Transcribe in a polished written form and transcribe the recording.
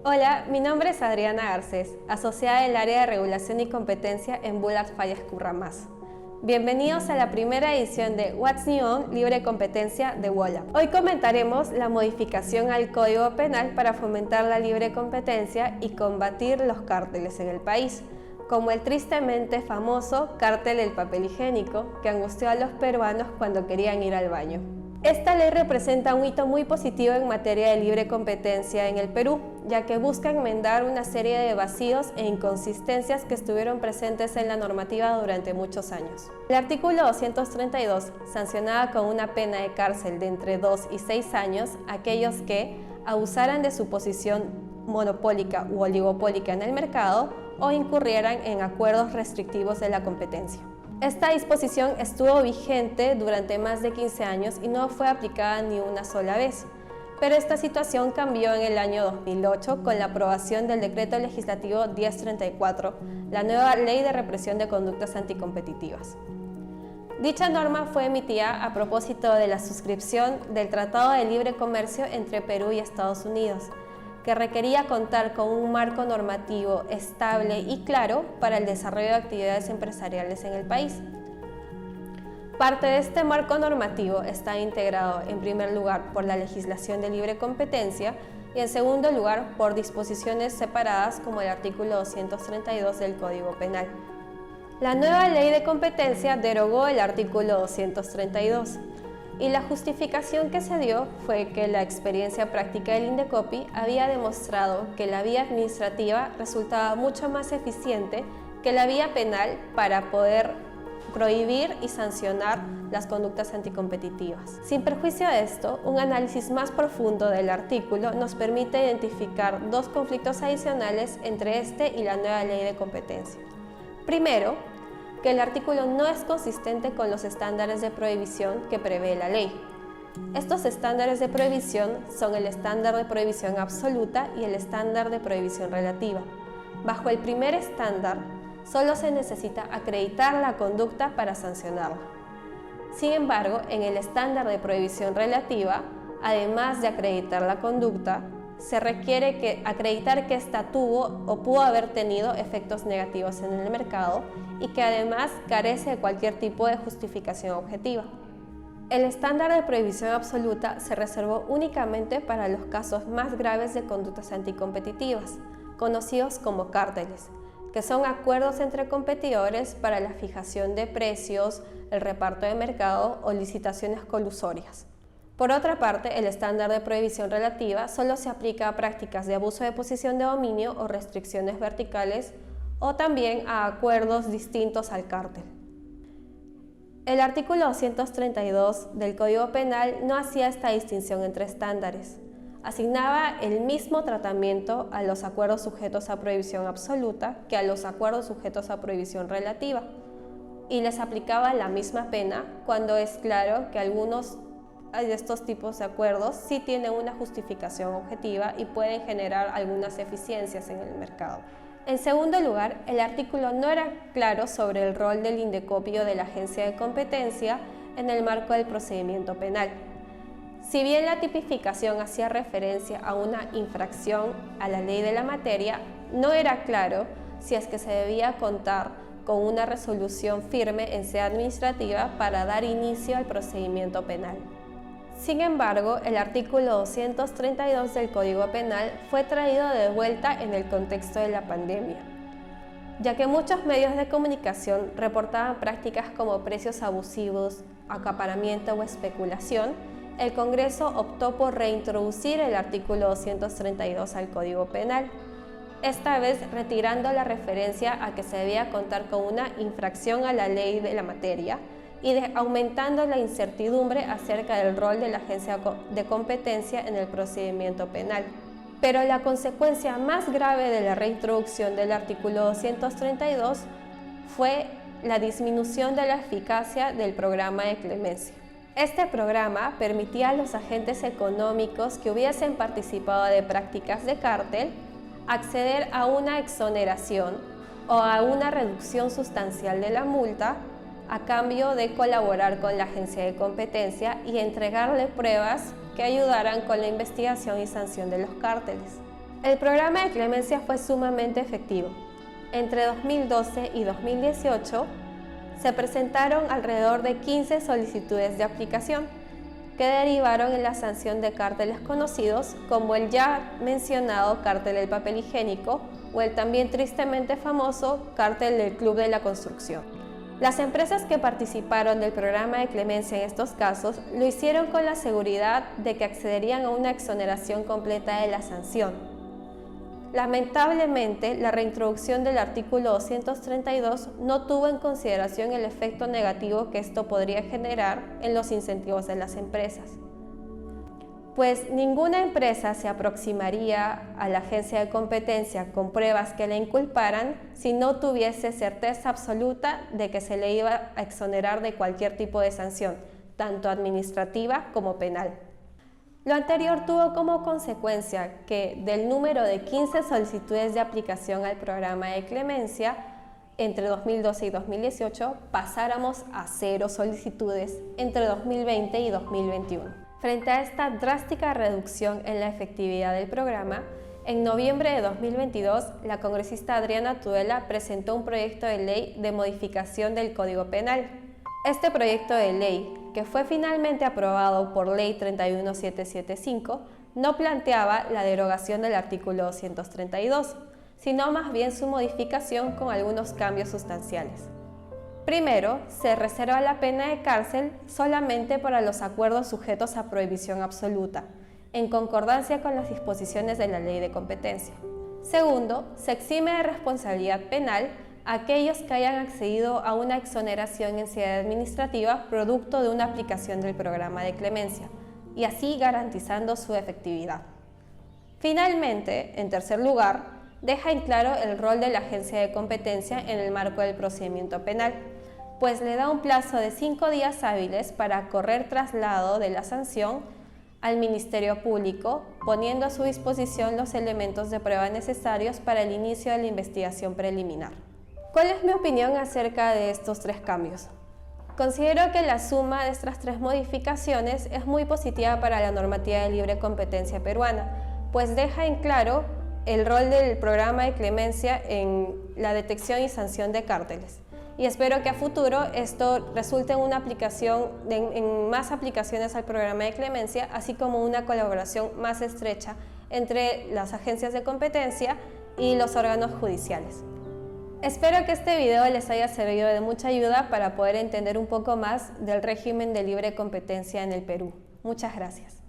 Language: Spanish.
Hola, mi nombre es Adriana Garcés, asociada del área de regulación y competencia en Bullard Fallas Curramás. Bienvenidos a la primera edición de What's New On Libre Competencia de WOLA. Hoy comentaremos la modificación al Código Penal para fomentar la libre competencia y combatir los cárteles en el país, como el tristemente famoso cártel del papel higiénico que angustió a los peruanos cuando querían ir al baño. Esta ley representa un hito muy positivo en materia de libre competencia en el Perú, ya que busca enmendar una serie de vacíos e inconsistencias que estuvieron presentes en la normativa durante muchos años. El artículo 232 sancionaba con una pena de cárcel de entre 2 y 6 años a aquellos que abusaran de su posición monopólica u oligopólica en el mercado o incurrieran en acuerdos restrictivos de la competencia. Esta disposición estuvo vigente durante más de 15 años y no fue aplicada ni una sola vez, pero esta situación cambió en el año 2008 con la aprobación del Decreto Legislativo 1034, la nueva Ley de Represión de Conductas Anticompetitivas. Dicha norma fue emitida a propósito de la suscripción del Tratado de Libre Comercio entre Perú y Estados Unidos, que requería contar con un marco normativo estable y claro para el desarrollo de actividades empresariales en el país. Parte de este marco normativo está integrado, en primer lugar, por la legislación de libre competencia y, en segundo lugar, por disposiciones separadas como el artículo 232 del Código Penal. La nueva Ley de Competencia derogó el artículo 232. Y la justificación que se dio fue que la experiencia práctica del Indecopi había demostrado que la vía administrativa resultaba mucho más eficiente que la vía penal para poder prohibir y sancionar las conductas anticompetitivas. Sin perjuicio de esto, un análisis más profundo del artículo nos permite identificar dos conflictos adicionales entre este y la nueva ley de competencia. Primero, que el artículo no es consistente con los estándares de prohibición que prevé la ley. Estos estándares de prohibición son el estándar de prohibición absoluta y el estándar de prohibición relativa. Bajo el primer estándar, solo se necesita acreditar la conducta para sancionarla. Sin embargo, en el estándar de prohibición relativa, además de acreditar la conducta, se requiere acreditar que ésta tuvo o pudo haber tenido efectos negativos en el mercado y que además carece de cualquier tipo de justificación objetiva. El estándar de prohibición absoluta se reservó únicamente para los casos más graves de conductas anticompetitivas, conocidos como cárteles, que son acuerdos entre competidores para la fijación de precios, el reparto de mercado o licitaciones colusorias. Por otra parte, el estándar de prohibición relativa solo se aplica a prácticas de abuso de posición de dominio o restricciones verticales o también a acuerdos distintos al cártel. El artículo 232 del Código Penal no hacía esta distinción entre estándares. Asignaba el mismo tratamiento a los acuerdos sujetos a prohibición absoluta que a los acuerdos sujetos a prohibición relativa y les aplicaba la misma pena cuando es claro que algunos de estos tipos de acuerdos sí tienen una justificación objetiva y pueden generar algunas eficiencias en el mercado. En segundo lugar, el artículo no era claro sobre el rol del Indecopi o de la agencia de competencia en el marco del procedimiento penal. Si bien la tipificación hacía referencia a una infracción a la ley de la materia, no era claro si es que se debía contar con una resolución firme en sede administrativa para dar inicio al procedimiento penal. Sin embargo, el artículo 232 del Código Penal fue traído de vuelta en el contexto de la pandemia, ya que muchos medios de comunicación reportaban prácticas como precios abusivos, acaparamiento o especulación. El Congreso optó por reintroducir el artículo 232 al Código Penal, esta vez retirando la referencia a que se debía contar con una infracción a la ley de la materia y aumentando la incertidumbre acerca del rol de la agencia de competencia en el procedimiento penal. Pero la consecuencia más grave de la reintroducción del artículo 232 fue la disminución de la eficacia del programa de clemencia. Este programa permitía a los agentes económicos que hubiesen participado de prácticas de cártel acceder a una exoneración o a una reducción sustancial de la multa a cambio de colaborar con la agencia de competencia y entregarle pruebas que ayudaran con la investigación y sanción de los cárteles. El programa de clemencia fue sumamente efectivo. Entre 2012 y 2018 se presentaron alrededor de 15 solicitudes de aplicación que derivaron en la sanción de cárteles conocidos como el ya mencionado cártel del papel higiénico o el también tristemente famoso cártel del Club de la Construcción. Las empresas que participaron del programa de clemencia en estos casos lo hicieron con la seguridad de que accederían a una exoneración completa de la sanción. Lamentablemente, la reintroducción del artículo 232 no tuvo en consideración el efecto negativo que esto podría generar en los incentivos de las empresas, pues ninguna empresa se aproximaría a la agencia de competencia con pruebas que le inculparan si no tuviese certeza absoluta de que se le iba a exonerar de cualquier tipo de sanción, tanto administrativa como penal. Lo anterior tuvo como consecuencia que del número de 15 solicitudes de aplicación al programa de clemencia entre 2012 y 2018 pasáramos a 0 solicitudes entre 2020 y 2021. Frente a esta drástica reducción en la efectividad del programa, en noviembre de 2022 la congresista Adriana Tudela presentó un proyecto de ley de modificación del Código Penal. Este proyecto de ley, que fue finalmente aprobado por Ley 31775, no planteaba la derogación del artículo 232, sino más bien su modificación con algunos cambios sustanciales. Primero, se reserva la pena de cárcel solamente para los acuerdos sujetos a prohibición absoluta, en concordancia con las disposiciones de la Ley de Competencia. Segundo, se exime de responsabilidad penal a aquellos que hayan accedido a una exoneración en sede administrativa producto de una aplicación del programa de clemencia, y así garantizando su efectividad. Finalmente, en tercer lugar, deja en claro el rol de la agencia de competencia en el marco del procedimiento penal, pues le da un plazo de 5 días hábiles para correr traslado de la sanción al Ministerio Público, poniendo a su disposición los elementos de prueba necesarios para el inicio de la investigación preliminar. ¿Cuál es mi opinión acerca de estos 3 cambios? Considero que la suma de estas 3 modificaciones es muy positiva para la normativa de libre competencia peruana, pues deja en claro el rol del programa de clemencia en la detección y sanción de cárteles. Y espero que a futuro esto resulte en una aplicación, en más aplicaciones al programa de clemencia, así como una colaboración más estrecha entre las agencias de competencia y los órganos judiciales. Espero que este video les haya servido de mucha ayuda para poder entender un poco más del régimen de libre competencia en el Perú. Muchas gracias.